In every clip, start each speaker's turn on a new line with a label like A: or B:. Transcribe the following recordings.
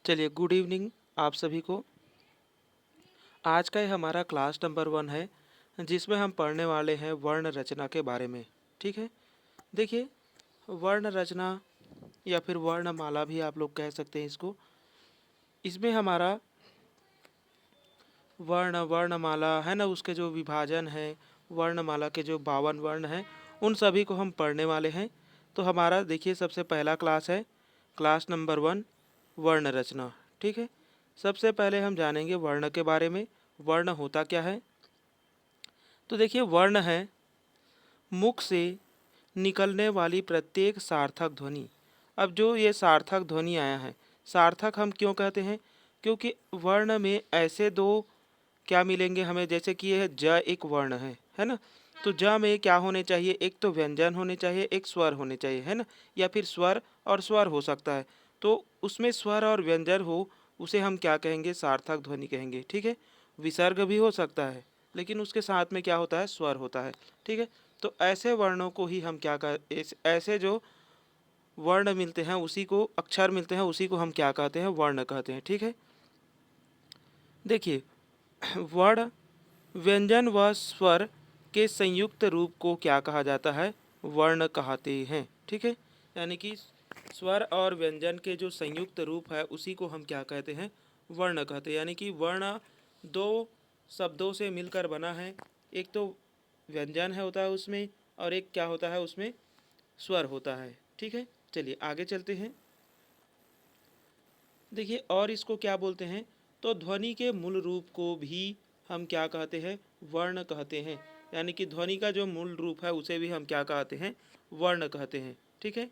A: चलिए, good evening आप सभी को। आज का ये हमारा क्लास नंबर 1 है, जिसमें हम पढ़ने वाले हैं वर्ण रचना के बारे में। ठीक है, देखिए, वर्ण रचना या फिर वर्णमाला भी आप लोग कह सकते हैं इसको। इसमें हमारा वर्णमाला है ना, उसके जो विभाजन है, वर्णमाला के जो 52 वर्ण हैं, उन सभी को हम पढ़ने वाले हैं। तो हमारा देखिए सबसे पहला क्लास है, क्लास नंबर 1, वर्ण रचना। ठीक है, सबसे पहले हम जानेंगे वर्ण के बारे में। वर्ण होता क्या है? तो देखिए, वर्ण है मुख से निकलने वाली प्रत्येक सार्थक ध्वनि। अब जो ये सार्थक ध्वनि आया है, सार्थक हम क्यों कहते हैं? क्योंकि वर्ण में ऐसे दो क्या मिलेंगे हमें, जैसे कि यह ज एक वर्ण है ना। तो ज में क्या होने चाहिए? एक तो व्यंजन होने चाहिए, एक स्वर होने चाहिए, है ना। या फिर स्वर और स्वर हो सकता है। तो उसमें स्वर और व्यंजन हो, उसे हम क्या कहेंगे? सार्थक ध्वनि कहेंगे। ठीक है, विसर्ग भी हो सकता है, लेकिन उसके साथ में क्या होता है? स्वर होता है। ठीक है, तो ऐसे वर्णों को ही हम क्या ऐसे जो वर्ण मिलते हैं, उसी को अक्षर मिलते हैं, उसी को हम क्या कहते हैं? वर्ण कहते हैं। ठीक है, देखिए, वर्ण व्यंजन व स्वर के संयुक्त रूप को क्या कहा जाता है? वर्ण कहते हैं। ठीक है, यानी कि स्वर और व्यंजन के जो संयुक्त रूप है, उसी को हम क्या कहते हैं? वर्ण कहते हैं। यानी कि वर्ण दो शब्दों से मिलकर बना है। एक तो व्यंजन है होता है उसमें, और एक क्या होता है उसमें? स्वर होता है। ठीक है, चलिए आगे चलते हैं। देखिए, और इसको क्या बोलते हैं? तो ध्वनि के मूल रूप को भी हम क्या कहते हैं? वर्ण कहते हैं। यानी कि ध्वनि का जो मूल रूप है, उसे भी हम क्या कहते हैं? वर्ण कहते हैं। ठीक है,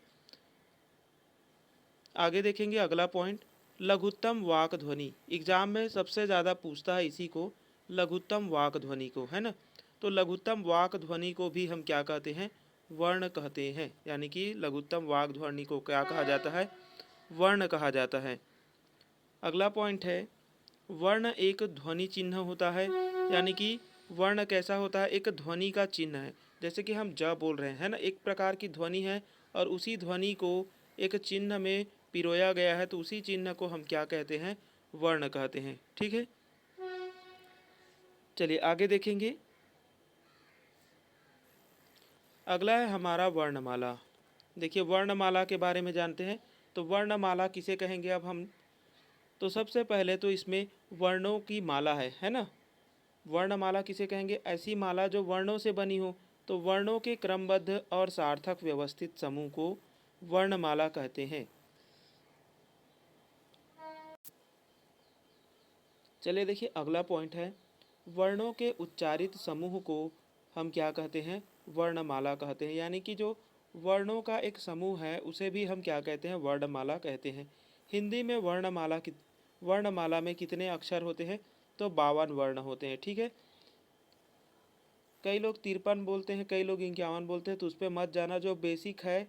A: आगे देखेंगे अगला पॉइंट, लघुत्तम वाक ध्वनि। एग्जाम में सबसे ज़्यादा पूछता है इसी को, लघुत्तम वाक ध्वनि को, है ना। तो लघुत्तम वाक ध्वनि को भी हम क्या कहते हैं? वर्ण कहते हैं। यानी कि लघुत्तम वाक ध्वनि को क्या कहा जाता है? वर्ण कहा जाता है। अगला पॉइंट है, वर्ण एक ध्वनि चिन्ह होता है। यानी कि वर्ण कैसा होता है? एक ध्वनि का चिन्ह है। जैसे कि हम ज बोल रहे हैं, है ना, एक प्रकार की ध्वनि है, और उसी ध्वनि को एक चिन्ह में पिरोया गया है, तो उसी चिन्ह को हम क्या कहते हैं? वर्ण कहते हैं। ठीक है, चलिए आगे देखेंगे। अगला है हमारा वर्णमाला। देखिए, वर्णमाला के बारे में जानते हैं। तो वर्णमाला किसे कहेंगे अब हम? तो सबसे पहले तो इसमें वर्णों की माला है ना। वर्णमाला किसे कहेंगे? ऐसी माला जो वर्णों से बनी हो। तो वर्णों के क्रमबद्ध और सार्थक व्यवस्थित समूह को वर्णमाला कहते हैं। चलिए देखिए, अगला पॉइंट है, वर्णों के उच्चारित समूह को हम क्या कहते हैं? वर्णमाला कहते हैं। यानी कि जो वर्णों का एक समूह है, उसे भी हम क्या कहते हैं? वर्णमाला कहते हैं। हिंदी में वर्णमाला में कितने अक्षर होते हैं? तो 52 वर्ण होते हैं। ठीक है, कई लोग 53 बोलते हैं, कई लोग 51 बोलते हैं, तो उस पर मत जाना। जो बेसिक है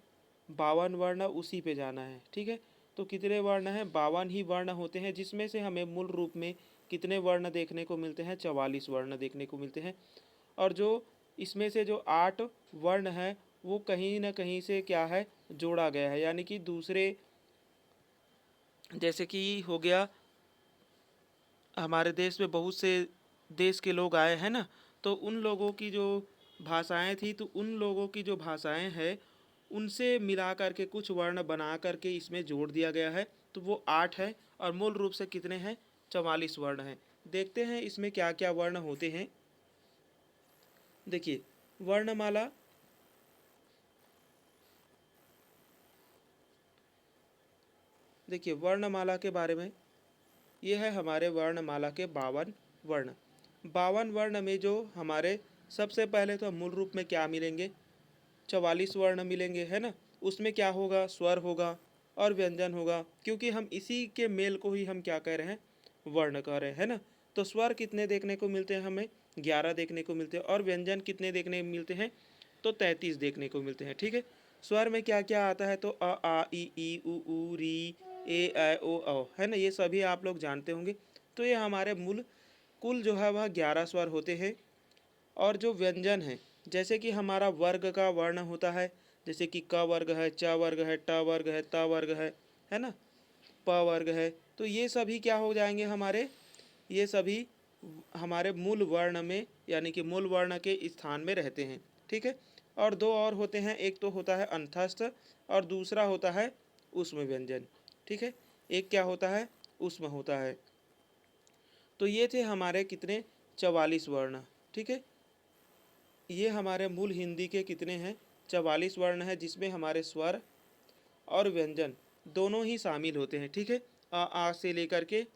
A: 52 वर्ण, उसी पे जाना है। ठीक है, तो कितने वर्ण हैं? 52 ही वर्ण होते हैं, जिसमें से हमें मूल रूप में कितने वर्ण देखने को मिलते हैं? 44 वर्ण देखने को मिलते हैं। और जो इसमें से जो 8 वर्ण हैं, वो कहीं ना कहीं से क्या है? जोड़ा गया है। यानी कि दूसरे, जैसे कि हो गया, हमारे देश में बहुत से देश के लोग आए हैं ना, तो उन लोगों की जो भाषाएं थी, तो उन लोगों की जो भाषाएं हैं, उनसे मिला करके कुछ वर्ण बना करके इसमें जोड़ दिया गया है। तो वो 8 है, और मूल रूप से कितने हैं? 44 वर्ण हैं। देखते हैं इसमें क्या क्या वर्ण होते हैं। देखिए, वर्णमाला, देखिए वर्णमाला के बारे में, ये है हमारे वर्णमाला के 52 वर्ण। 52 वर्ण में जो हमारे सबसे पहले तो मूल रूप में क्या मिलेंगे? 44 वर्ण मिलेंगे, है ना। उसमें क्या होगा? स्वर होगा और व्यंजन होगा, क्योंकि हम इसी के मेल को ही हम क्या कह रहे हैं? वर्ण कह रहे हैं ना। तो स्वर कितने देखने को मिलते हैं हमें? 11 देखने को मिलते हैं। और व्यंजन कितने देखने को मिलते हैं? तो 33 देखने को मिलते हैं। ठीक है, स्वर में क्या क्या आता है? तो अ आ इ ई उ ऊ री ए ऐ ओ औ, है ना। ये सभी आप लोग जानते होंगे। तो ये हमारे मूल कुल जो है वह 11 स्वर होते हैं। और जो व्यंजन है, जैसे कि हमारा वर्ग का वर्ण होता है, जैसे कि क वर्ग है, च वर्ग है, ट वर्ग है, त वर्ग है ना, प वर्ग है, तो ये सभी क्या हो जाएंगे हमारे, ये सभी हमारे मूल वर्ण में यानी कि मूल वर्ण के स्थान में रहते हैं। ठीक है, और दो और होते हैं, एक तो होता है अंतस्थ और दूसरा होता है ऊष्म व्यंजन। ठीक है, एक क्या होता है, ऊष्म होता है। तो ये थे हमारे कितने, 44 वर्ण। ठीक है, ये हमारे मूल हिंदी के कितने हैं, 44 वर्ण है, जिसमें हमारे स्वर और व्यंजन दोनों ही शामिल होते हैं। ठीक है, आ से लेकर के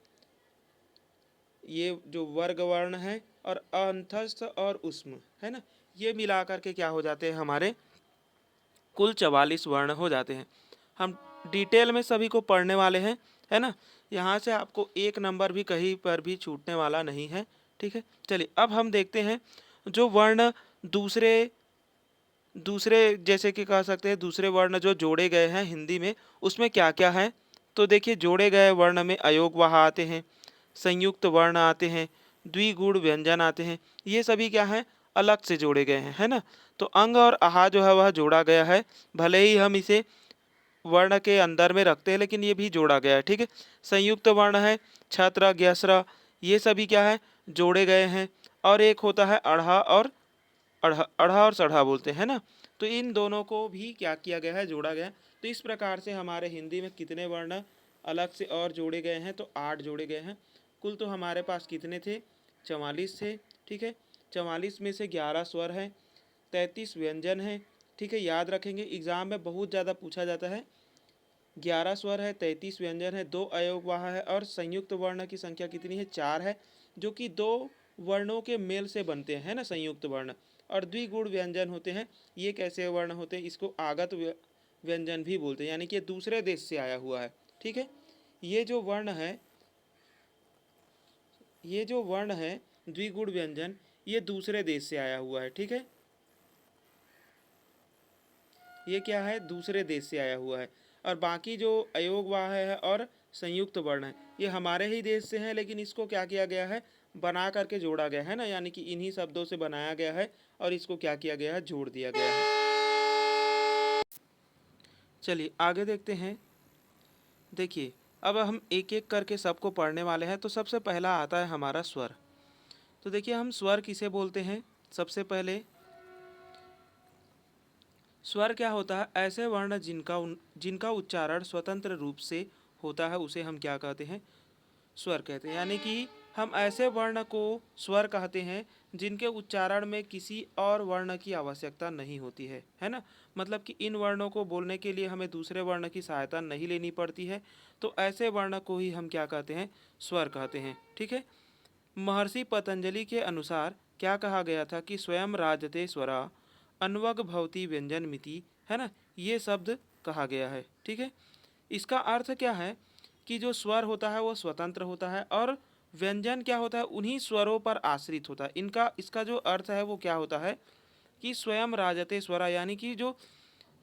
A: ये जो वर्ग वर्ण है और अंतस्थ और ऊष्म है ना, ये मिला करके क्या हो जाते हैं हमारे कुल 44 वर्ण हो जाते हैं। हम डिटेल में सभी को पढ़ने वाले हैं, है ना। यहाँ से आपको एक नंबर भी कहीं पर भी छूटने वाला नहीं है। ठीक है, चलिए अब हम देखते हैं जो वर्ण दूसरे दूसरे जैसे कि कह सकते हैं दूसरे वर्ण जो जोड़े गए हैं हिंदी में, उसमें क्या क्या है। तो देखिए, जोड़े गए वर्ण में अयोगवाह आते हैं, संयुक्त वर्ण आते हैं, द्विगुण व्यंजन आते हैं। ये सभी क्या है, अलग से जोड़े गए हैं, है ना। तो अंग और आहा जो है वह जोड़ा गया है, भले ही हम इसे वर्ण के अंदर में रखते हैं लेकिन ये भी जोड़ा गया है। ठीक है, संयुक्त वर्ण है छत्र ग्यस्र, ये सभी क्या है, जोड़े गए हैं। और एक होता है अढ़ा और अढ़ा और सढ़ा बोलते हैं ना, तो इन दोनों को भी क्या किया गया है, जोड़ा गया है। तो इस प्रकार से हमारे हिंदी में कितने वर्ण अलग से और जोड़े गए हैं, तो 8 जोड़े गए हैं। कुल तो हमारे पास कितने थे, 44 थे। ठीक है, 44 में से 11 स्वर हैं, 33 व्यंजन हैं। ठीक है, याद रखेंगे, एग्जाम में बहुत ज़्यादा पूछा जाता है। 11 स्वर है, 33 व्यंजन है, 2 अयोगवाह है और संयुक्त वर्ण की संख्या कितनी है, 4 है, जो कि 2 वर्णों के मेल से बनते हैं ना संयुक्त वर्ण। और द्विगुण व्यंजन होते हैं, ये कैसे वर्ण होते हैं, इसको आगत व्यंजन भी बोलते हैं, यानी कि दूसरे देश से आया हुआ है। ठीक है, ये जो वर्ण है, ये जो वर्ण है द्विगुण व्यंजन, ये दूसरे देश से आया हुआ है। ठीक है, ये क्या है, दूसरे देश से आया हुआ है। और बाकी जो अयोगवाह है और संयुक्त वर्ण है, ये हमारे ही देश से है, लेकिन इसको क्या किया गया है, बना करके जोड़ा गया है ना, यानी कि इन्हीं शब्दों से बनाया गया है और इसको क्या किया गया है, जोड़ दिया गया है। चलिए आगे देखते हैं। देखिए, अब हम एक एक करके सबको पढ़ने वाले हैं। तो सबसे पहला आता है हमारा स्वर। तो देखिए, हम स्वर किसे बोलते हैं, सबसे पहले स्वर क्या होता है, ऐसे वर्ण जिनका उच्चारण स्वतंत्र रूप से होता है, उसे हम क्या कहते हैं, स्वर कहते हैं। यानी कि हम ऐसे वर्ण को स्वर कहते हैं जिनके उच्चारण में किसी और वर्ण की आवश्यकता नहीं होती है ना। मतलब कि इन वर्णों को बोलने के लिए हमें दूसरे वर्ण की सहायता नहीं लेनी पड़ती है। तो ऐसे वर्ण को ही हम क्या कहते हैं, स्वर कहते हैं। ठीक है, महर्षि पतंजलि के अनुसार क्या कहा गया था कि स्वयं राजते स्वरा अन्वग भवती व्यंजन मिति, है ना, ये शब्द कहा गया है। ठीक है, इसका अर्थ क्या है कि जो स्वर होता है वो स्वतंत्र होता है और व्यंजन क्या होता है, उन्हीं स्वरों पर आश्रित होता है। इनका इसका जो अर्थ है वो क्या होता है कि स्वयं राजते स्वरा, यानी कि जो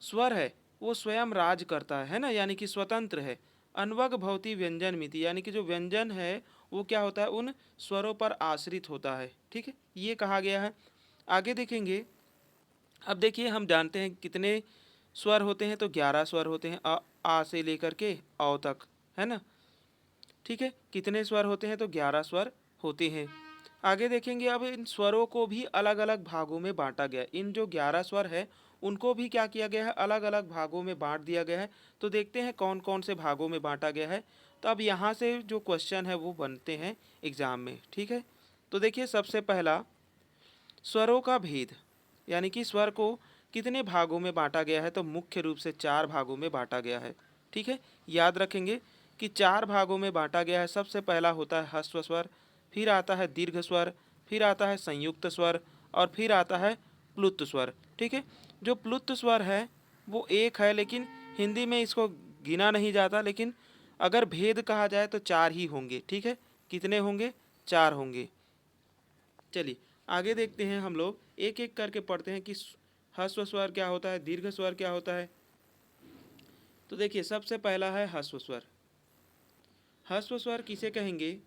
A: स्वर है वो स्वयं राज करता है ना, यानी कि स्वतंत्र है। अनवग भवती व्यंजन मिति, यानी कि जो व्यंजन है वो क्या होता है, उन स्वरों पर आश्रित होता है। ठीक है, ये कहा गया है। आगे देखेंगे। अब देखिए, हम जानते हैं कितने स्वर होते हैं, तो 11 स्वर होते हैं, आ से लेकर के औ तक, है ना। ठीक है, कितने स्वर होते हैं, तो 11 स्वर होते हैं। आगे देखेंगे, अब इन स्वरों को भी अलग अलग भागों में बांटा गया। इन जो 11 स्वर है उनको भी क्या किया गया है, अलग अलग भागों में बांट दिया गया है। तो देखते हैं कौन कौन से भागों में बांटा गया है। तो अब यहाँ से जो क्वेश्चन है वो बनते हैं एग्जाम में। ठीक है, तो देखिए, सबसे पहला स्वरों का भेद, यानी कि स्वर को कितने भागों में बांटा गया है, तो मुख्य रूप से 4 भागों में बांटा गया है। ठीक है, याद रखेंगे कि 4 भागों में बांटा गया है। सबसे पहला होता है ह्रस्व स्वर, फिर आता है दीर्घ स्वर, फिर आता है संयुक्त स्वर और फिर आता है प्लुत स्वर। ठीक है, जो प्लुत स्वर है वो एक है, लेकिन हिंदी में इसको गिना नहीं जाता, लेकिन अगर भेद कहा जाए तो 4 ही होंगे। ठीक है, कितने होंगे, 4 होंगे। चलिए आगे देखते हैं, हम लोग एक एक करके पढ़ते हैं कि ह्रस्व स्वर क्या होता है, दीर्घ स्वर क्या होता है। तो देखिए, सबसे पहला है ह्रस्व स्वर। ह्रस्व स्वर किसे कहेंगे,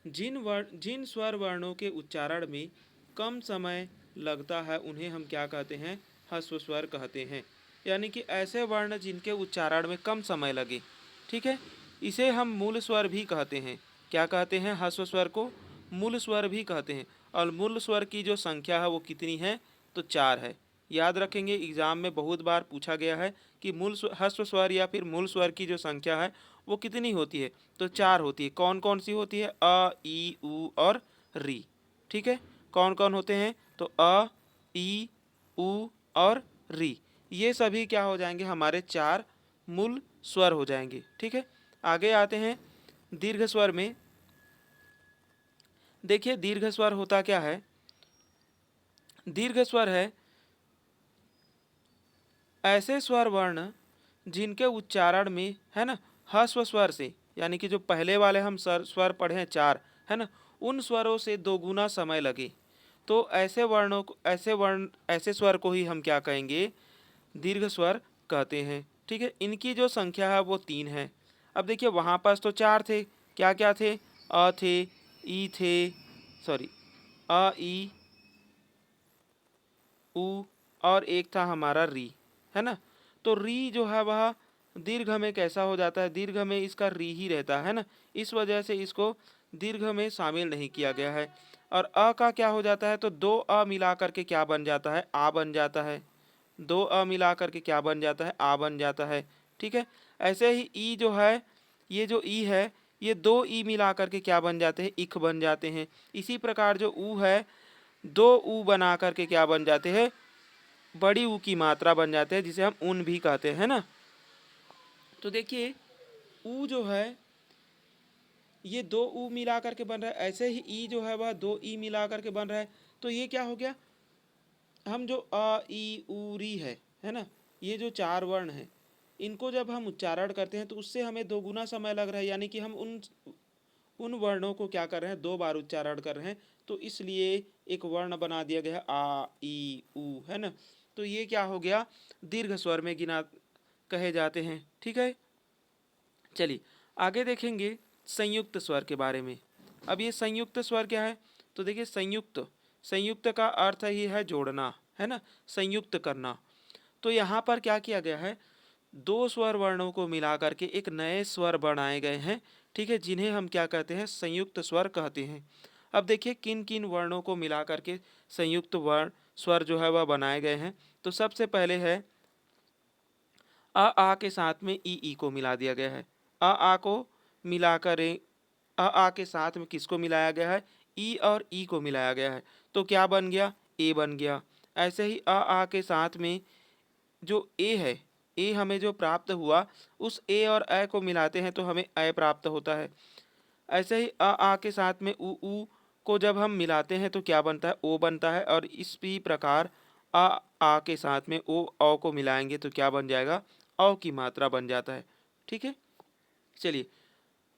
A: जिन स्वर वर्णों के उच्चारण में कम समय लगता है उन्हें हम क्या कहते हैं, ह्रस्व स्वर कहते हैं। यानी कि ऐसे वर्ण जिनके उच्चारण में कम समय लगे। ठीक है, इसे हम मूल स्वर भी कहते हैं। क्या कहते हैं? ह्रस्व स्वर को मूल स्वर भी कहते हैं। और मूल स्वर की जो संख्या है वो कितनी है? तो 4 है। याद रखेंगे, एग्जाम में बहुत बार पूछा गया है कि ह्रस्व स्वर या फिर मूल स्वर की जो संख्या है वो कितनी होती है? तो 4 होती है। कौन कौन सी होती है? अ, ई, उ और री। ठीक है, कौन कौन होते हैं? तो अ, ई, उ और री, ये सभी क्या हो जाएंगे? हमारे 4 मूल स्वर हो जाएंगे। ठीक है, आगे आते हैं दीर्घ स्वर में। देखिए दीर्घ स्वर होता क्या है? दीर्घ स्वर है ऐसे स्वर वर्ण जिनके उच्चारण में, है ना, ह्रस्व स्वर से, यानी कि जो पहले वाले हम स्वर पढ़े हैं 4, है ना, उन स्वरों से दोगुना समय लगे। तो ऐसे स्वर को ही हम क्या कहेंगे? दीर्घ स्वर कहते हैं। ठीक है, इनकी जो संख्या है वो 3 है। अब देखिए वहाँ पास तो 4 थे। क्या क्या थे? अ थे, ई थे, सॉरी, अ, ई, उ और एक था हमारा री, है ना। तो री जो है वह दीर्घ में कैसा हो जाता है? दीर्घ में इसका री ही रहता है ना, इस वजह से इसको दीर्घ में शामिल नहीं किया गया है। और अ का क्या हो जाता है? तो दो अ मिला करके क्या बन जाता है? आ बन जाता है। दो अ मिला करके क्या बन जाता है? आ बन जाता है। ठीक है, ऐसे ही ई जो है, ये जो ई है, ये दो ई मिला करके क्या बन जाते हैं? इख बन जाते हैं। इसी प्रकार जो ऊ है, दो ऊ बना करके क्या बन जाते हैं? बड़ी ऊ की मात्रा बन जाते हैं, जिसे हम ऊन भी कहते हैं ना। तो देखिए ऊ जो है ये दो ऊ मिला करके बन रहा है, ऐसे ही ई जो है वह दो ई मिला करके बन रहा है। तो ये क्या हो गया? हम जो अ, ई, उ, री है ना, ये जो 4 वर्ण हैं, इनको जब हम उच्चारण करते हैं तो उससे हमें दोगुना समय लग रहा है, यानी कि हम उन वर्णों को क्या कर रहे हैं? 2 बार उच्चारण कर रहे हैं। तो इसलिए एक वर्ण बना दिया गया है आ, ई, उ, है ना। तो ये क्या हो गया? दीर्घ स्वर में गिना कहे जाते हैं। ठीक है, चलिए आगे देखेंगे संयुक्त स्वर के बारे में। अब ये संयुक्त स्वर क्या है? तो देखिए संयुक्त, संयुक्त का अर्थ ही है जोड़ना, है ना, संयुक्त करना। तो यहाँ पर क्या किया गया है? 2 स्वर वर्णों को मिला करके एक नए स्वर बनाए गए हैं। ठीक है, जिन्हें हम क्या कहते हैं? संयुक्त स्वर कहते हैं। अब देखिए किन किन वर्णों को मिला करके संयुक्त वर्ण स्वर जो है वह बनाए गए हैं। तो सबसे पहले है आ के साथ में ई को मिला दिया गया है। आ को मिलाकर आ के साथ में किसको मिलाया गया है? ई और ई को मिलाया गया है। तो क्या बन गया? ए बन गया। ऐसे ही आ के साथ में जो ए है, ए हमें जो प्राप्त हुआ, उस ए और ए को मिलाते हैं तो हमें ए प्राप्त होता है। ऐसे ही आ के साथ में उ को जब हम मिलाते हैं तो क्या बनता है? ओ बनता है। और इसी प्रकार आ आ के साथ में ओ औ को मिलाएंगे तो क्या बन जाएगा? औ की मात्रा बन जाता है। ठीक है, चलिए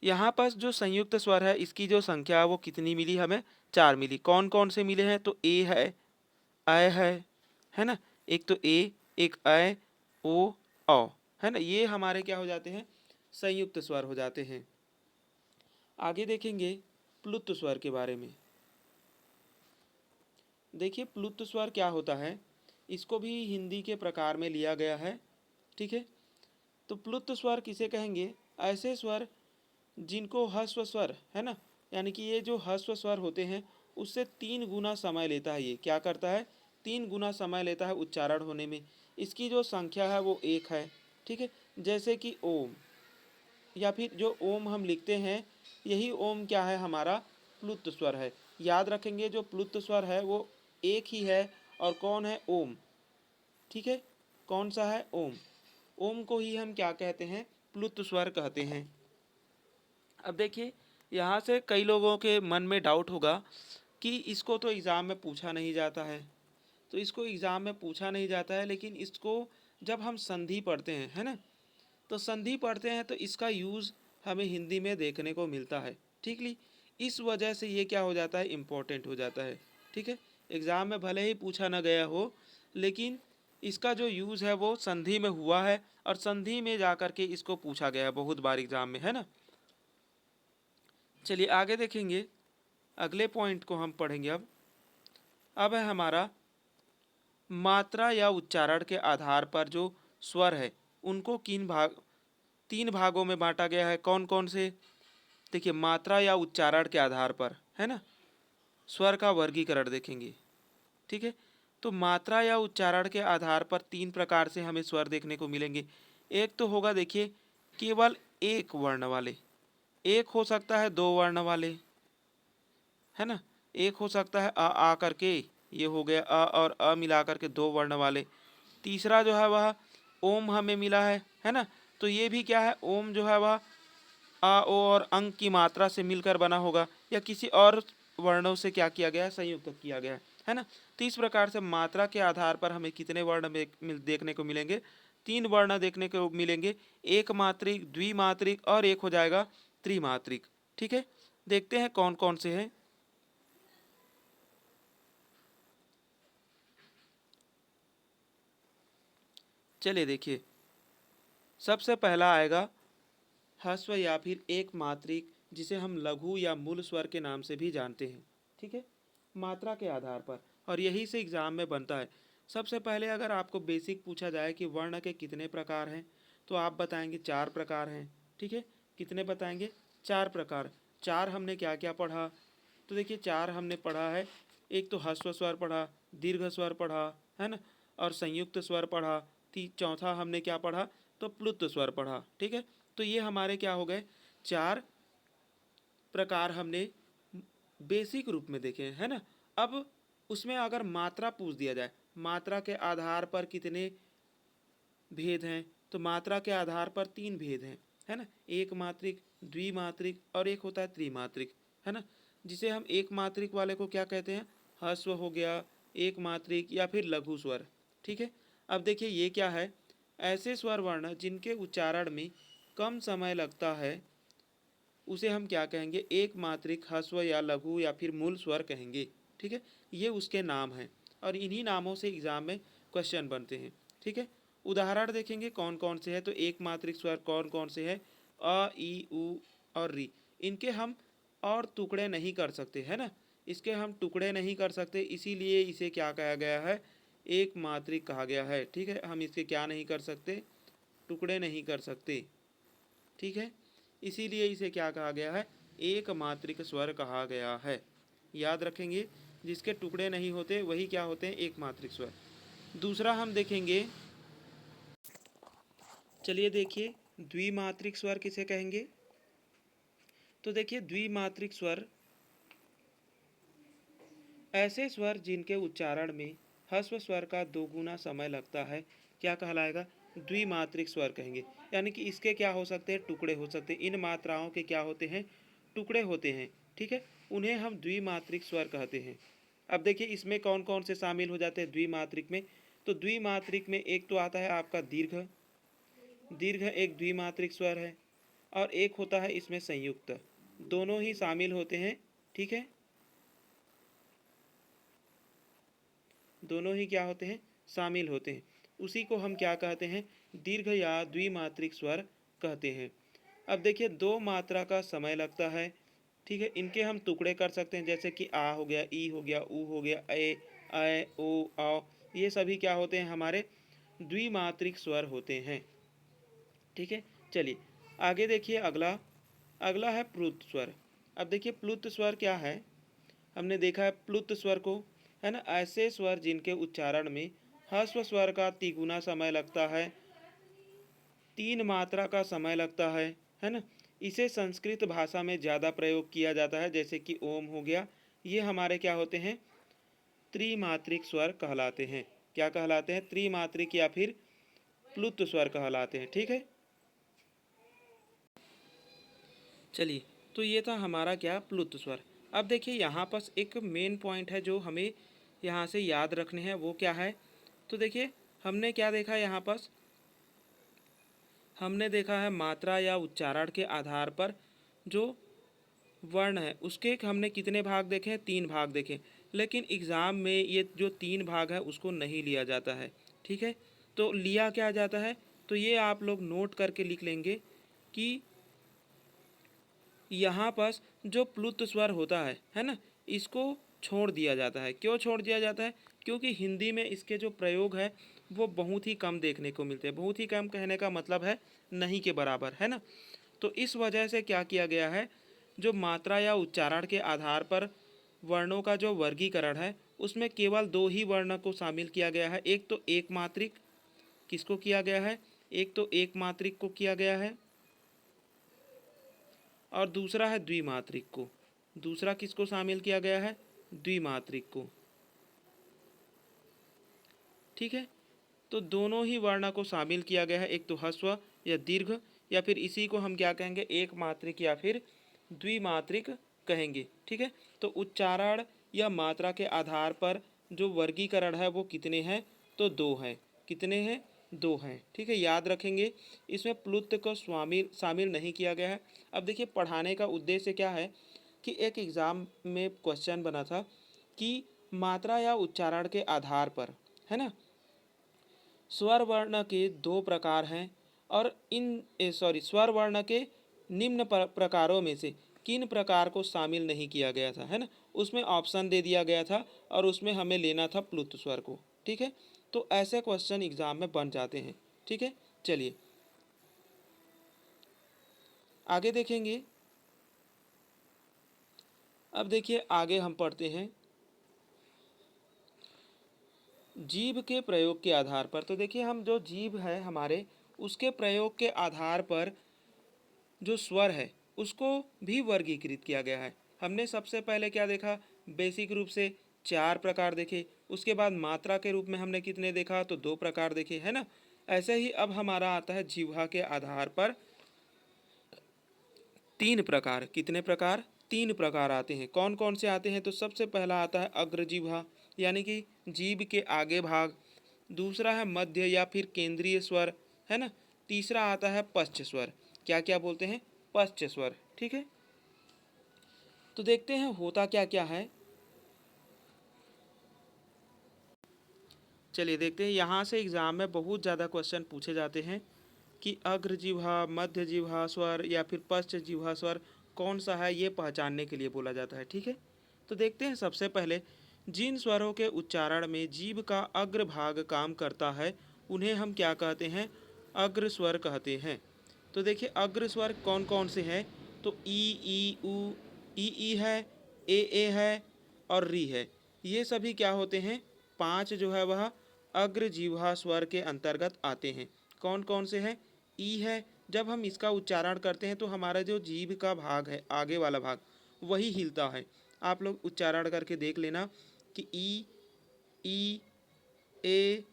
A: यहाँ पर जो संयुक्त स्वर है इसकी जो संख्या है वो कितनी मिली हमें? 4 मिली। कौन कौन से मिले हैं? तो ए है, अ है ना, एक तो ए, एक अ, ओ, औ, है ना, ये हमारे क्या हो जाते हैं? संयुक्त स्वर हो जाते हैं। आगे देखेंगे प्लुत स्वर के बारे में। देखिए प्लुत स्वर क्या होता है? इसको भी हिंदी के प्रकार में लिया गया है। ठीक है, तो प्लुत स्वर किसे कहेंगे? ऐसे स्वर जिनको ह्रस्व स्वर, है ना, यानी कि ये जो ह्रस्व स्वर होते हैं उससे 3 गुना समय लेता है। ये क्या करता है? 3 गुना समय लेता है उच्चारण होने में। इसकी जो संख्या है वो 1 है। ठीक है, जैसे कि ओम, या फिर जो ओम हम लिखते हैं, यही ओम क्या है? हमारा प्लुत स्वर है। याद रखेंगे जो प्लुत स्वर है वो एक ही है। और कौन है? ओम। ठीक है, कौन सा है? ओम। ओम को ही हम क्या कहते हैं? प्लुत स्वर कहते हैं। अब देखिए यहाँ से कई लोगों के मन में डाउट होगा कि इसको तो एग्ज़ाम में पूछा नहीं जाता है। तो इसको एग्ज़ाम में पूछा नहीं जाता है, लेकिन इसको जब हम संधि पढ़ते हैं, है ना, तो संधि पढ़ते हैं तो इसका यूज़ हमें हिंदी में देखने को मिलता है। ठीक ली, इस वजह से ये क्या हो जाता है? इम्पोर्टेंट हो जाता है। ठीक है, एग्ज़ाम में भले ही पूछा ना गया हो, लेकिन इसका जो यूज़ है वो संधि में हुआ है, और संधि में जा कर के इसको पूछा गया है बहुत बार एग्ज़ाम में, है ना। चलिए आगे देखेंगे, अगले पॉइंट को हम पढ़ेंगे। अब है हमारा मात्रा या उच्चारण के आधार पर जो स्वर है उनको किन भाग तीन भागों में बांटा गया है। कौन कौन से? देखिए, मात्रा या उच्चारण के आधार पर, है ना, स्वर का वर्गीकरण देखेंगे। ठीक है, तो मात्रा या उच्चारण के आधार पर तीन प्रकार से हमें स्वर देखने को मिलेंगे। एक तो होगा, देखिए, केवल एक वर्ण वाले, एक हो सकता है दो वर्ण वाले, है ना, एक हो सकता है आ करके, ये हो गया अ और अ मिला करके दो वर्ण वाले। तीसरा जो है वह ओम हमें मिला है ना, तो ये भी क्या है, ओम जो है वह आ ओ और अंग की मात्रा से मिलकर बना होगा, या किसी और वर्णों से क्या किया गया है, संयुक्त किया गया है ना। तो इस प्रकार से मात्रा के आधार पर हमें कितने वर्ण देखने को मिलेंगे? तीन वर्ण देखने को मिलेंगे, एक मात्रिक, द्विमात्रिक और एक हो जाएगा त्रिमात्रिक। ठीक है, देखते हैं कौन कौन से हैं। चलिए देखिए, सबसे पहला आएगा ह्रस्व या फिर एक मात्रिक, जिसे हम लघु या मूल स्वर के नाम से भी जानते हैं। ठीक है, मात्रा के आधार पर, और यही से एग्जाम में बनता है। सबसे पहले अगर आपको बेसिक पूछा जाए कि वर्ण के कितने प्रकार हैं, तो आप बताएंगे चार प्रकार हैं। ठीक है, कितने बताएंगे? चार प्रकार। चार हमने क्या क्या पढ़ा? तो देखिए, चार हमने पढ़ा है, एक तो ह्रस्व स्वर पढ़ा, दीर्घ स्वर पढ़ा, है ना, और संयुक्त स्वर पढ़ा। चौथा हमने क्या पढ़ा? तो प्लुत स्वर पढ़ा। ठीक है, तो ये हमारे क्या हो गए? चार प्रकार हमने बेसिक रूप में देखे, है ना। अब उसमें अगर मात्रा पूछ दिया जाए, मात्रा के आधार पर कितने भेद हैं, तो मात्रा के आधार पर तीन भेद हैं, है ना, एक मात्रिक, द्विमात्रिक और एक होता है त्रिमात्रिक, है ना, जिसे हम एक मात्रिक वाले को क्या कहते हैं? ह्रस्व हो गया, एक मात्रिक या फिर लघु स्वर। ठीक है, अब देखिए ये क्या है, ऐसे स्वर वर्ण जिनके उच्चारण में कम समय लगता है, उसे हम क्या कहेंगे? एक मात्रिक, ह्रस्व या लघु या फिर मूल स्वर कहेंगे। ठीक है, ये उसके नाम हैं, और इन्हीं नामों से एग्जाम में क्वेश्चन बनते हैं। ठीक है, उदाहरण देखेंगे कौन कौन से हैं। तो एक मात्रिक स्वर कौन कौन से हैं? अ, ई, उ और री। इनके हम और टुकड़े नहीं कर सकते, है ना, इसके हम टुकड़े नहीं कर सकते, इसीलिए इसे क्या कहा गया है? एक मात्रिक कहा गया है। ठीक है, हम इसके क्या नहीं कर सकते? टुकड़े नहीं कर सकते। ठीक है, इसीलिए इसे क्या कहा गया है? एक मात्रिक स्वर कहा गया है। याद रखेंगे, जिसके टुकड़े नहीं होते वही क्या होते हैं? एक मात्रिक स्वर। दूसरा हम देखेंगे, चलिए देखिए, द्विमात्रिक स्वर किसे कहेंगे? तो देखिए, द्विमात्रिक स्वर ऐसे स्वर जिनके उच्चारण में ह्रस्व स्वर का दोगुना समय लगता है, क्या कहलाएगा? द्विमात्रिक स्वर कहेंगे। यानी कि इसके क्या हो सकते हैं? टुकड़े हो सकते हैं। इन मात्राओं के क्या होते हैं? टुकड़े होते हैं। ठीक है, उन्हें हम द्विमात्रिक स्वर कहते हैं। अब देखिए, इसमें कौन कौन से शामिल हो जाते हैं द्विमात्रिक में? तो द्विमात्रिक में एक तो आता है आपका दीर्घ, दीर्घ एक द्विमात्रिक स्वर है, और एक होता है इसमें संयुक्त, दोनों ही शामिल होते हैं। ठीक है, दोनों ही क्या होते हैं? शामिल होते हैं। उसी को हम क्या कहते हैं? दीर्घ या द्विमात्रिक स्वर कहते हैं। अब देखिए, दो मात्रा का समय लगता है। ठीक है, इनके हम टुकड़े कर सकते हैं, जैसे कि आ हो गया, ई हो गया, ऊ हो गया, ए ओ औ, ये सभी क्या होते हैं? हमारे द्विमात्रिक स्वर होते हैं। ठीक है, चलिए आगे देखिए, अगला अगला है प्लुत स्वर। अब देखिए, प्लुत स्वर क्या है? हमने देखा है प्लुत स्वर को, है ना, ऐसे स्वर जिनके उच्चारण में ह्रस्व स्वर का तिगुना समय लगता है, तीन मात्रा का समय लगता है ना। इसे संस्कृत भाषा में ज़्यादा प्रयोग किया जाता है, जैसे कि ओम हो गया। ये हमारे क्या होते हैं? त्रिमात्रिक स्वर कहलाते हैं। क्या कहलाते हैं? त्रिमात्रिक या फिर प्लुत स्वर कहलाते हैं। ठीक है, चलिए, तो ये था हमारा क्या? प्लुत स्वर। अब देखिए, यहाँ पर एक मेन पॉइंट है जो हमें यहाँ से याद रखने हैं, वो क्या है? तो देखिए, हमने क्या देखा यहाँ पर? हमने देखा है मात्रा या उच्चारण के आधार पर जो वर्ण है उसके हमने कितने भाग देखे हैं? तीन भाग देखे। लेकिन एग्ज़ाम में ये जो तीन भाग है उसको नहीं लिया जाता है। ठीक है, तो लिया क्या जाता है? तो ये आप लोग नोट करके लिख लेंगे कि यहाँ पर जो प्लुत स्वर होता है ना, इसको छोड़ दिया जाता है। क्यों छोड़ दिया जाता है? क्योंकि हिंदी में इसके जो प्रयोग है वो बहुत ही कम देखने को मिलते हैं। बहुत ही कम कहने का मतलब है नहीं के बराबर, है ना। तो इस वजह से क्या किया गया है, जो मात्रा या उच्चारण के आधार पर वर्णों का जो वर्गीकरण है उसमें केवल दो ही वर्ण को शामिल किया गया है। एक तो एक मात्रिक, किसको किया गया है, एक तो एक मात्रिक को किया गया है और दूसरा है द्विमात्रिक को। दूसरा किसको शामिल किया गया है, द्विमात्रिक को। ठीक है, तो दोनों ही वर्ण को शामिल किया गया है, एक तो ह्रस्व या दीर्घ, या फिर इसी को हम क्या कहेंगे, एक मात्रिक या फिर द्विमात्रिक कहेंगे। ठीक है, तो उच्चारण या मात्रा के आधार पर जो वर्गीकरण है वो कितने हैं, तो दो हैं। कितने हैं, दो हैं। ठीक है, याद रखेंगे, इसमें प्लुत को शामिल नहीं किया गया है। अब देखिए, पढ़ाने का उद्देश्य क्या है कि एक एग्ज़ाम में क्वेश्चन बना था कि मात्रा या उच्चारण के आधार पर, है ना, स्वर वर्ण के दो प्रकार हैं और स्वर वर्ण के निम्न प्रकारों में से किन प्रकार को शामिल नहीं किया गया था, है ना। उसमें ऑप्शन दे दिया गया था और उसमें हमें लेना था प्लुत स्वर को। ठीक है, तो ऐसे क्वेश्चन एग्जाम में बन जाते हैं। ठीक है, चलिए आगे देखेंगे। अब देखिए आगे हम पढ़ते हैं जीभ के प्रयोग के आधार पर। तो देखिए, हम जो जीभ है हमारे, उसके प्रयोग के आधार पर जो स्वर है उसको भी वर्गीकृत किया गया है। हमने सबसे पहले क्या देखा, बेसिक रूप से चार प्रकार देखे। उसके बाद मात्रा के रूप में हमने कितने देखा, तो दो प्रकार देखे, है ना। ऐसे ही अब हमारा आता है जिह्वा के आधार पर तीन प्रकार। कितने प्रकार, तीन प्रकार आते हैं। कौन कौन से आते हैं, तो सबसे पहला आता है अग्रजिह्वा, यानी कि जीभ के आगे भाग। दूसरा है मध्य या फिर केंद्रीय स्वर, है ना। तीसरा आता है पश्च स्वर। क्या क्या बोलते हैं, पश्च स्वर। ठीक है, तो देखते हैं होता क्या क्या है। चलिए देखते हैं, यहाँ से एग्जाम में बहुत ज़्यादा क्वेश्चन पूछे जाते हैं कि अग्रजिह्वा, मध्य जिह्वा स्वर या फिर पश्च जिह्वा स्वर कौन सा है, ये पहचानने के लिए बोला जाता है। ठीक है, तो देखते हैं सबसे पहले जिन स्वरों के उच्चारण में जीभ का अग्र भाग काम करता है उन्हें हम क्या कहते हैं, अग्र स्वर कहते हैं। तो देखिए अग्र स्वर कौन कौन से हैं, तो ई उ, ई है, ए है और री है। ये सभी क्या होते हैं, पांच जो है वह अग्र जिह्वा स्वर के अंतर्गत आते हैं। कौन कौन से हैं, ई है, जब हम इसका उच्चारण करते हैं तो हमारा जो जीभ का भाग है, आगे वाला भाग, वही हिलता है। आप लोग उच्चारण करके देख लेना कि ई ए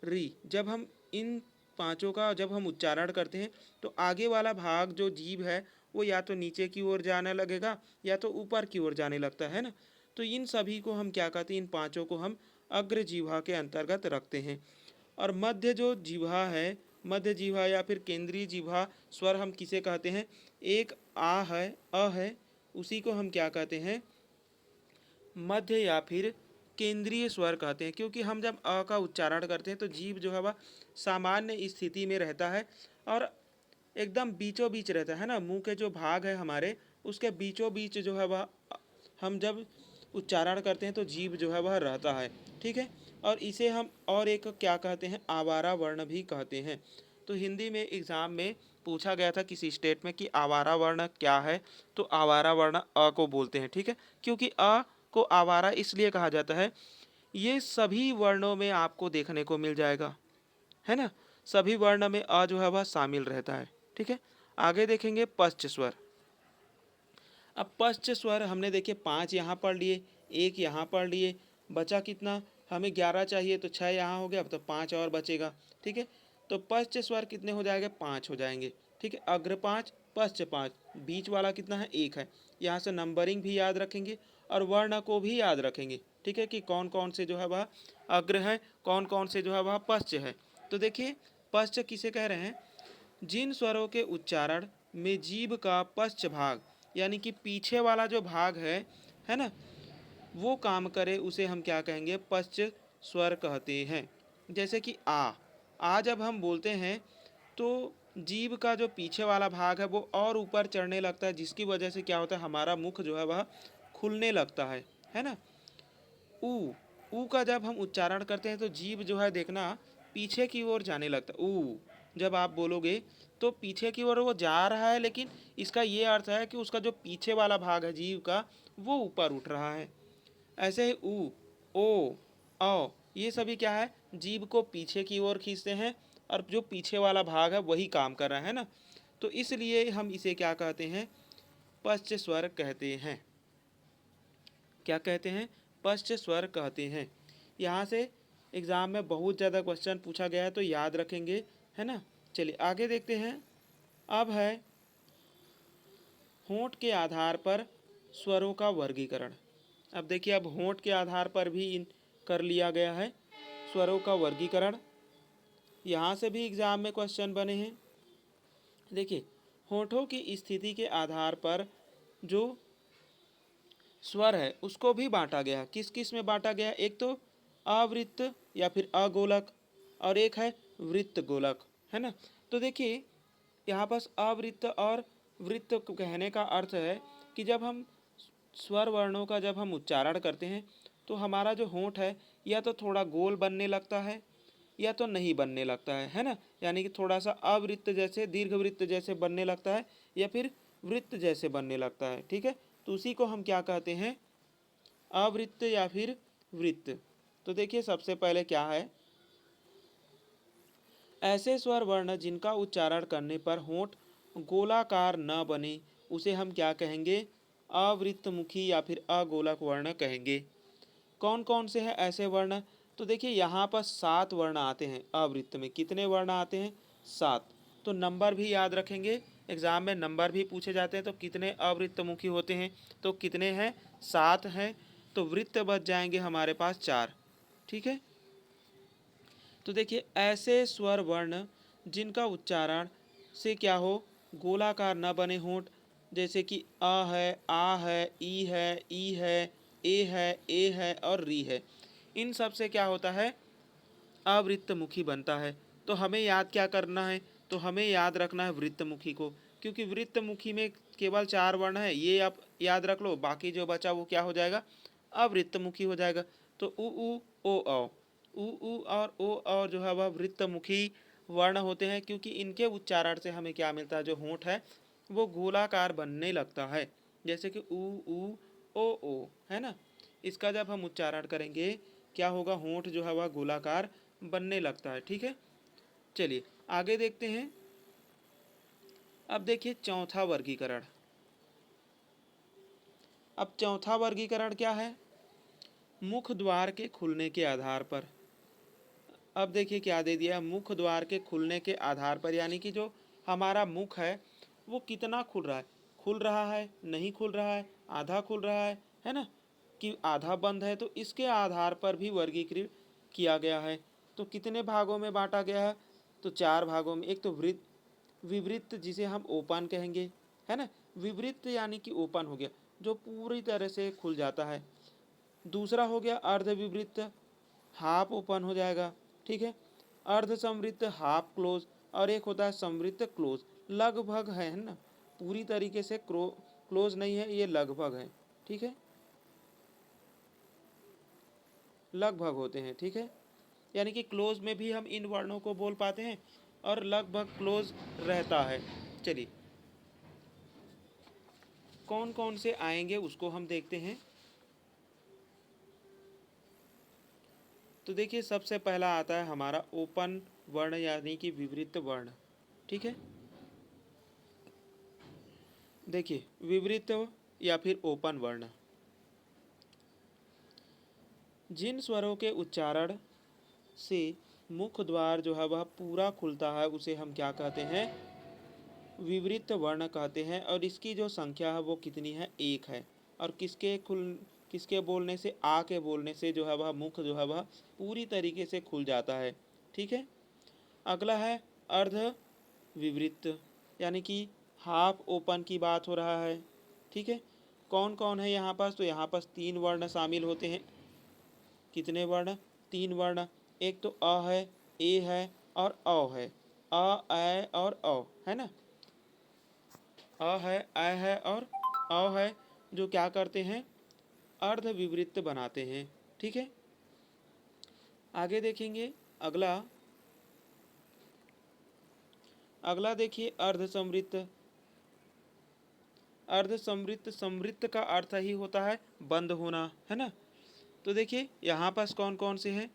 A: री, जब हम इन पांचों का जब हम उच्चारण करते हैं तो आगे वाला भाग जो जीभ है वो या तो नीचे की ओर जाने लगेगा या तो ऊपर की ओर जाने लगता है ना। तो इन सभी को हम क्या कहते हैं, इन पांचों को हम अग्र जिह्वा के अंतर्गत रखते हैं। और मध्य जो जिह्वा है, मध्य जिह्वा या फिर केंद्रीय जिह्वा स्वर हम किसे कहते हैं, एक आ है, अ है, उसी को हम क्या कहते हैं, मध्य या फिर केंद्रीय स्वर कहते हैं। क्योंकि हम जब अ का उच्चारण करते हैं तो जीभ जो है वह सामान्य स्थिति में रहता है और एकदम बीचों बीच रहता है ना। मुंह के जो भाग है हमारे, उसके बीचों बीच जो है वह हम जब उच्चारण करते हैं तो जीभ जो है वह रहता है। ठीक है, और इसे हम और एक क्या कहते हैं, आवारा वर्ण भी कहते हैं। तो हिंदी में एग्जाम में पूछा गया था किसी स्टेट में कि आवारा वर्ण क्या है, तो आवारा वर्ण अ को बोलते हैं। ठीक है, क्योंकि अ को आवारा इसलिए कहा जाता है, ये सभी वर्णों में आपको देखने को मिल जाएगा, है ना। सभी वर्ण में अ जो है वह शामिल रहता है। ठीक है, आगे देखेंगे पश्च स्वर। अब पश्च स्वर हमने देखे पांच यहाँ पढ़ लिए, एक यहाँ पढ़ लिए, बचा कितना, हमें 11 चाहिए तो 6 यहाँ हो गया, अब तो 5 और बचेगा। ठीक है, तो पश्च स्वर कितने हो जाएंगे, 5 हो जाएंगे। ठीक है, अग्र 5, पश्च 5, बीच वाला कितना है, 1 है। यहाँ से नंबरिंग भी याद रखेंगे और वर्ण को भी याद रखेंगे। ठीक है, कि कौन कौन से जो है वह अग्र है, कौन कौन से जो है वह पश्च है। तो देखिए पश्च किसे कह रहे हैं, जिन स्वरों के उच्चारण में जीभ का पश्च भाग यानी कि पीछे वाला जो भाग है ना, वो काम करे उसे हम क्या कहेंगे, पश्च स्वर कहते हैं। जैसे कि आ जब हम बोलते हैं तो जीभ का जो पीछे वाला भाग है वो और ऊपर चढ़ने लगता है, जिसकी वजह से क्या होता है, हमारा मुख जो है वह खुलने लगता है ना। ऊ ऊ का जब हम उच्चारण करते हैं तो जीभ जो है देखना पीछे की ओर जाने लगता है। ऊ जब आप बोलोगे तो पीछे की ओर वो जा रहा है, लेकिन इसका ये अर्थ है कि उसका जो पीछे वाला भाग है जीभ का वो ऊपर उठ रहा है। ऐसे ही ऊ, ओ, औ ये सभी क्या है, जीभ को पीछे की ओर खींचते हैं और जो पीछे वाला भाग है वही काम कर रहा है ना। तो इसलिए हम इसे क्या कहते हैं, पश्च स्वर कहते हैं। क्या कहते हैं, पश्च स्वर कहते हैं। यहाँ से एग्ज़ाम में बहुत ज़्यादा क्वेश्चन पूछा गया है तो याद रखेंगे, है ना। चलिए आगे देखते हैं। अब है होंठ के आधार पर स्वरों का वर्गीकरण। अब देखिए, अब होंठ के आधार पर भी इन कर लिया गया है स्वरों का वर्गीकरण। यहाँ से भी एग्ज़ाम में क्वेश्चन बने हैं। देखिए, होठों की स्थिति के आधार पर जो स्वर है उसको भी बांटा गया। किस किस में बांटा गया, एक तो अवृत्त या फिर अगोलक और एक है वृत्त गोलक, है ना। तो देखिए यहाँ पास अवृत्त और वृत्त कहने का अर्थ है कि जब हम स्वर वर्णों का जब हम उच्चारण करते हैं तो हमारा जो होंठ है या तो थोड़ा गोल बनने लगता है या तो नहीं बनने लगता है ना। यानी कि थोड़ा सा अवृत्त जैसे दीर्घ वृत्त जैसे बनने लगता है या फिर वृत्त जैसे बनने लगता है, ठीक है। तो उसी को हम क्या कहते हैं, अवृत्त या फिर वृत्त। तो देखिए सबसे पहले क्या है, ऐसे स्वर वर्ण जिनका उच्चारण करने पर होंठ गोलाकार न बने उसे हम क्या कहेंगे, अवृत्तमुखी या फिर अगोलक वर्ण कहेंगे। कौन कौन से हैं ऐसे वर्ण, तो देखिए यहाँ पर 7 वर्ण आते हैं अवृत्त में। कितने वर्ण आते हैं, 7। तो नंबर भी याद रखेंगे, एग्जाम में नंबर भी पूछे जाते हैं। तो कितने अवृत्तमुखी होते हैं, तो कितने हैं, 7 हैं। तो वृत्त बच जाएंगे हमारे पास 4, ठीक है। तो देखिए ऐसे स्वर वर्ण जिनका उच्चारण से क्या हो, गोलाकार न बने होंठ, जैसे कि अ है, आ है, ई है, ए है और री है, इन सब से क्या होता है, अवृत्तमुखी बनता है। तो हमें याद क्या करना है, तो हमें याद रखना है वृत्तमुखी को, क्योंकि वृत्तमुखी में केवल 4 वर्ण है, ये आप याद रख लो। बाकी जो बचा वो क्या हो जाएगा, अवृत्तमुखी हो जाएगा। तो उ ओ औ, उ और ओ और जो है वह वृत्तमुखी वर्ण होते हैं, क्योंकि इनके उच्चारण से हमें क्या मिलता है, जो होंठ है वो गोलाकार बनने लगता है। जैसे कि उ ओ, है ना। इसका जब हम उच्चारण करेंगे क्या होगा, होंठ जो है वह गोलाकार बनने लगता है, ठीक है। चलिए आगे देखते हैं। अब देखिए चौथा वर्गीकरण। अब चौथा वर्गीकरण क्या है, मुख द्वार के खुलने के आधार पर। अब देखिए क्या दे दिया, मुख द्वार के खुलने के आधार पर, यानी कि जो हमारा मुख है वो कितना खुल रहा है, खुल रहा है, नहीं खुल रहा है, आधा खुल रहा है ना, कि आधा बंद है। तो इसके आधार पर भी वर्गीकृत किया गया है। तो कितने भागों में बांटा गया है, तो 4 भागों में। एक तो वृत्त, विवृत्त जिसे हम ओपन कहेंगे, है ना। विवृत्त यानी कि ओपन हो गया, जो पूरी तरह से खुल जाता है। दूसरा हो गया अर्धविवृत्त, हाफ ओपन हो जाएगा, ठीक है। अर्ध संवृत्त हाफ क्लोज, और एक होता है संवृत्त क्लोज, लगभग है ना, पूरी तरीके से क्लोज नहीं है, ये लगभग है, ठीक है, लगभग होते हैं, ठीक है। यानी कि क्लोज में भी हम इन वर्णों को बोल पाते हैं और लगभग क्लोज रहता है। चलिए कौन कौन से आएंगे उसको हम देखते हैं। तो देखिए सबसे पहला आता है हमारा ओपन वर्ण यानी कि विवृत वर्ण, ठीक है। देखिए विवृत या फिर ओपन वर्ण, जिन स्वरों के उच्चारण से मुख द्वार जो है वह पूरा खुलता है उसे हम क्या कहते हैं, विवृत वर्ण कहते हैं। और इसकी जो संख्या है वो कितनी है, 1 है। और किसके बोलने से, आ के बोलने से जो है वह मुख जो है वह पूरी तरीके से खुल जाता है, ठीक है। अगला है अर्ध विवृत, यानी कि हाफ ओपन की बात हो रहा है, ठीक है। कौन कौन है यहाँ पास, तो यहाँ पास 3 वर्ण शामिल होते हैं। कितने वर्ण, 3 वर्ण। एक तो अ है, ए है और औ है, अ ए और औ, है ना। अ है, ए है और औ है, जो क्या करते हैं, अर्ध विवृत बनाते हैं, ठीक है। आगे देखेंगे अगला। अगला देखिए अर्धसमृद्ध। अर्धसमृद्ध, समृद्ध का अर्थ ही होता है बंद होना, है ना। तो देखिए यहाँ पास कौन कौन से हैं।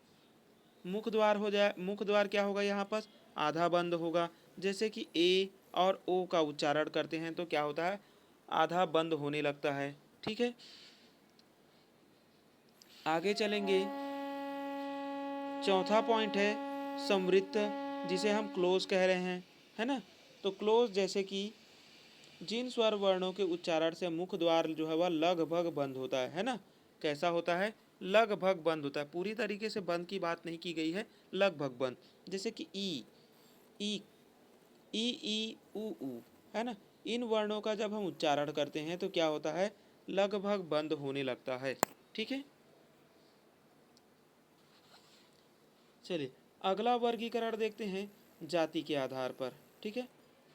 A: मुख द्वार हो जाए, मुख द्वार क्या होगा यहाँ पास, आधा बंद होगा। जैसे कि ए और ओ का उच्चारण करते हैं तो क्या होता है, आधा बंद होने लगता है। ठीक है, आगे चलेंगे। चौथा पॉइंट है समृद्ध, जिसे हम क्लोज कह रहे हैं, है ना। तो क्लोज जैसे कि जिन स्वर वर्णों के उच्चारण से मुख द्वार जो है वह लगभग बंद होता है ना। कैसा होता है, लगभग बंद होता है, पूरी तरीके से बंद की बात नहीं की गई है, लगभग बंद। जैसे कि ई, ई, ई ऊ ऊ, है ना। इन वर्णों का जब हम उच्चारण करते हैं तो क्या होता है, लगभग बंद होने लगता है। ठीक है, चलिए अगला वर्गीकरण देखते हैं जाति के आधार पर। ठीक है,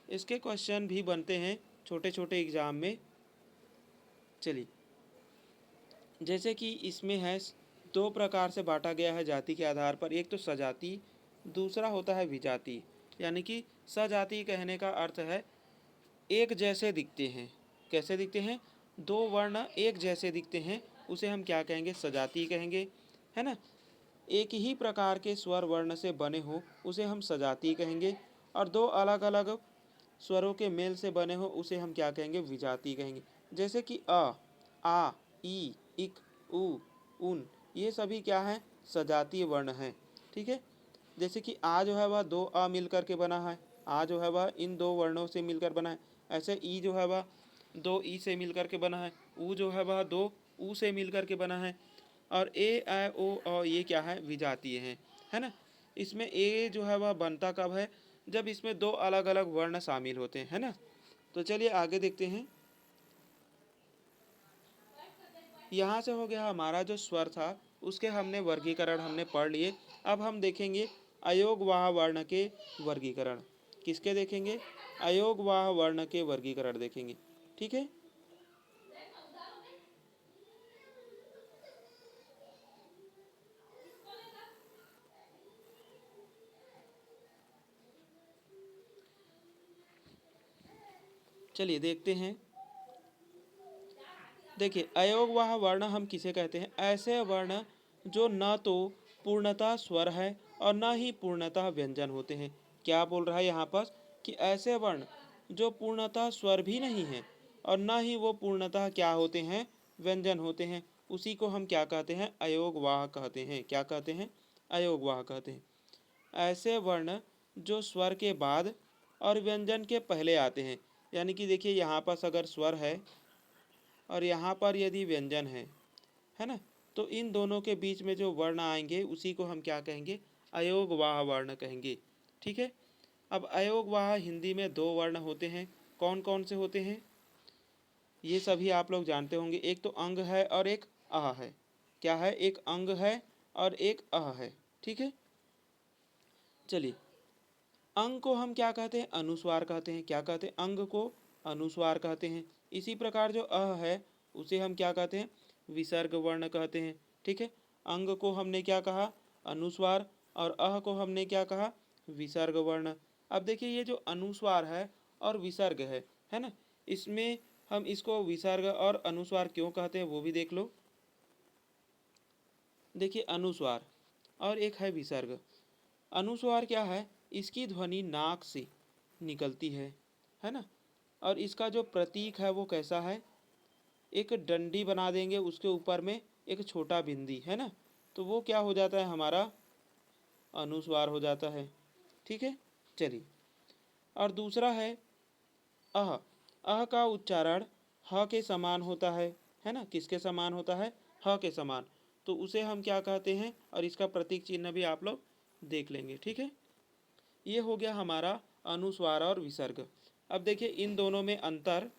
A: इसके क्वेश्चन भी बनते हैं छोटे छोटे एग्जाम में। चलिए, जैसे कि इसमें है दो प्रकार से बांटा गया है जाति के आधार पर, एक तो सजाति, दूसरा होता है विजाति। यानी कि सजाति कहने का अर्थ है एक जैसे दिखते हैं। कैसे दिखते हैं, दो वर्ण एक जैसे दिखते हैं, उसे हम क्या कहेंगे, सजाति कहेंगे, है ना। एक ही प्रकार के स्वर वर्ण से बने हो उसे हम सजाति कहेंगे, और दो अलग अलग स्वरों के मेल से बने हो उसे हम क्या कहेंगे, विजाति कहेंगे। जैसे कि अ, आ, ई, इक, उ, उन, ये सभी क्या हैं, सजातीय वर्ण हैं। ठीक है, जैसे कि आ जो है वह दो अ मिलकर के बना है, आ जो है वह इन दो वर्णों से मिलकर बना है। ऐसे ई जो है वह दो ई से मिलकर के बना है, ऊ जो है वह दो ऊ से मिलकर के बना है। और ए ऐ ओ औ ये क्या है, विजातीय हैं, है ना। इसमें ए जो है वह बनता कब है, जब इसमें दो अलग अलग वर्ण शामिल होते हैं, है ना। तो चलिए आगे देखते हैं। यहाँ से हो गया हमारा जो स्वर था उसके हमने वर्गीकरण हमने पढ़ लिए। अब हम देखेंगे अयोगवाह वर्ण के वर्गीकरण। किसके देखेंगे, अयोगवाह वर्ण के वर्गीकरण देखेंगे। ठीक है, चलिए देखते हैं। देखिए अयोगवाह वर्ण हम किसे कहते हैं, ऐसे वर्ण जो न तो पूर्णतः स्वर है और न ही पूर्णतः व्यंजन होते हैं। क्या बोल रहा है यहाँ पर, कि ऐसे वर्ण जो पूर्णतः स्वर भी नहीं है और न ही वो पूर्णतः क्या होते हैं, व्यंजन होते हैं, उसी को हम क्या कहते हैं, अयोगवाह कहते हैं। क्या कहते हैं, अयोगवाह कहते हैं। ऐसे वर्ण जो स्वर के बाद और व्यंजन के पहले आते हैं। यानी कि देखिए यहाँ पर अगर स्वर है और यहाँ पर यदि व्यंजन है ना, तो इन दोनों के बीच में जो वर्ण आएंगे उसी को हम क्या कहेंगे, अयोगवाह वर्ण कहेंगे। ठीक है, अब अयोगवाह हिंदी में दो वर्ण होते हैं। कौन कौन से होते हैं, ये सभी आप लोग जानते होंगे। एक तो अंग है और एक अह है। क्या है, एक अंग है और एक अह है। ठीक है, चलिए अंग को हम क्या कहते हैं, अनुस्वार कहते हैं। क्या कहते हैं, अंग को अनुस्वार कहते हैं। इसी प्रकार जो अ है उसे हम क्या कहते हैं, विसर्ग वर्ण कहते हैं। ठीक है, अंग को हमने क्या कहा, अनुस्वार, और अह को हमने क्या कहा, विसर्ग वर्ण। अब देखिए ये जो अनुस्वार है और विसर्ग है ना, इसमें हम इसको विसर्ग और अनुस्वार क्यों कहते हैं वो भी देख लो। देखिए अनुस्वार और एक है विसर्ग। अनुस्वार क्या है, इसकी ध्वनि नाक से निकलती है ना। और इसका जो प्रतीक है वो कैसा है, एक डंडी बना देंगे, उसके ऊपर में एक छोटा बिंदी, है ना, तो वो क्या हो जाता है, हमारा अनुस्वार हो जाता है। ठीक है, चलिए और दूसरा है अह। अह का उच्चारण ह के समान होता है ना। किसके समान होता है, ह के समान। तो उसे हम क्या कहते हैं, और इसका प्रतीक चिन्ह भी आप लोग देख लेंगे। ठीक है, ये हो गया हमारा अनुस्वार और विसर्ग। अब देखिए इन दोनों में अंतर,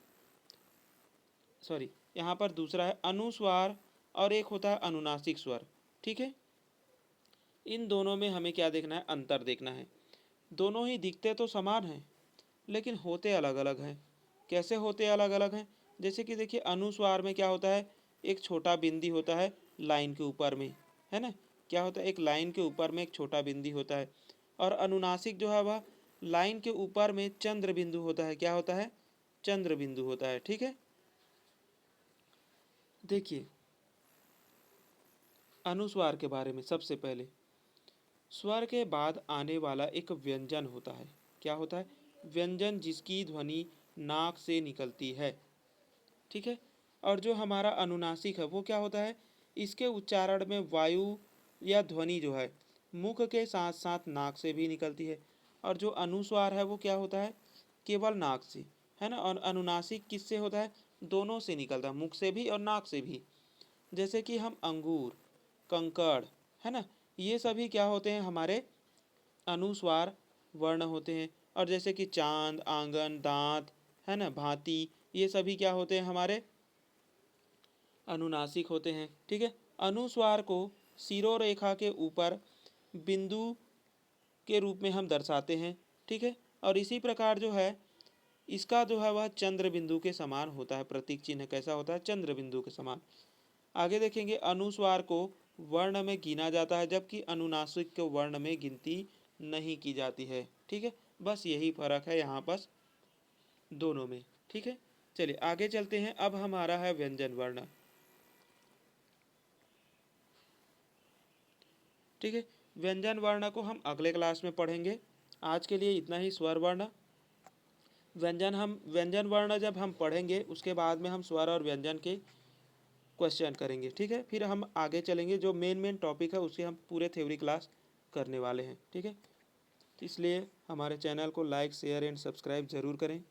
A: सॉरी यहाँ पर दूसरा है अनुस्वार और एक होता है अनुनासिक स्वर। ठीक है, इन दोनों में हमें क्या देखना है, अंतर देखना है। दोनों ही दिखते तो समान हैं लेकिन होते अलग अलग हैं। कैसे होते अलग अलग हैं, जैसे कि देखिए अनुस्वार में क्या होता है, एक छोटा बिंदी होता है लाइन के ऊपर में, है ना, क्या होता है, एक लाइन के ऊपर में एक छोटा बिंदु होता है, और अनुनासिक जो है वह लाइन के ऊपर में चंद्र बिंदु होता है। क्या होता है, चंद्र बिंदु होता है। ठीक है, देखिए अनुस्वार के बारे में सबसे पहले, स्वर के बाद आने वाला एक व्यंजन होता है। क्या होता है, व्यंजन जिसकी ध्वनि नाक से निकलती है। ठीक है, और जो हमारा अनुनासिक है वो क्या होता है, इसके उच्चारण में वायु या ध्वनि जो है मुख के साथ साथ नाक से भी निकलती है। और जो अनुस्वार है वो क्या होता है, केवल नाक से, है ना। और अनुनासिक किससे होता है, दोनों से निकलता है, मुख से भी और नाक से भी। जैसे कि हम अंगूर, कंकड़, है ना, ये सभी क्या होते हैं, हमारे अनुस्वार वर्ण होते हैं। और जैसे कि चांद, आंगन, दांत, है ना, भांति, ये सभी क्या होते हैं, हमारे अनुनासिक होते हैं। ठीक है, अनुस्वार को शिरोरेखा के ऊपर बिंदु के रूप में हम दर्शाते हैं। ठीक है, और इसी प्रकार जो है इसका जो है वह चंद्र बिंदु के समान होता है। प्रतीक चिन्ह कैसा होता है, चंद्र बिंदु के समान। आगे देखेंगे, अनुस्वार को वर्ण में गिना जाता है जबकि अनुनासिक को वर्ण में गिनती नहीं की जाती है। ठीक है, बस यही फर्क है यहाँ पर दोनों में। ठीक है, चलिए आगे चलते हैं। अब हमारा है व्यंजन वर्ण। ठीक है, व्यंजन वर्ण को हम अगले क्लास में पढ़ेंगे। आज के लिए इतना ही। स्वर वर्ण, व्यंजन वर्ण जब हम पढ़ेंगे उसके बाद में हम स्वर और व्यंजन के क्वेश्चन करेंगे। ठीक है, फिर हम आगे चलेंगे, जो मेन टॉपिक है उसकी हम पूरे थ्योरी क्लास करने वाले हैं। ठीक है, तो इसलिए हमारे चैनल को लाइक, शेयर एंड सब्सक्राइब ज़रूर करें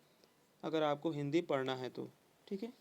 A: अगर आपको हिंदी पढ़ना है तो। ठीक है।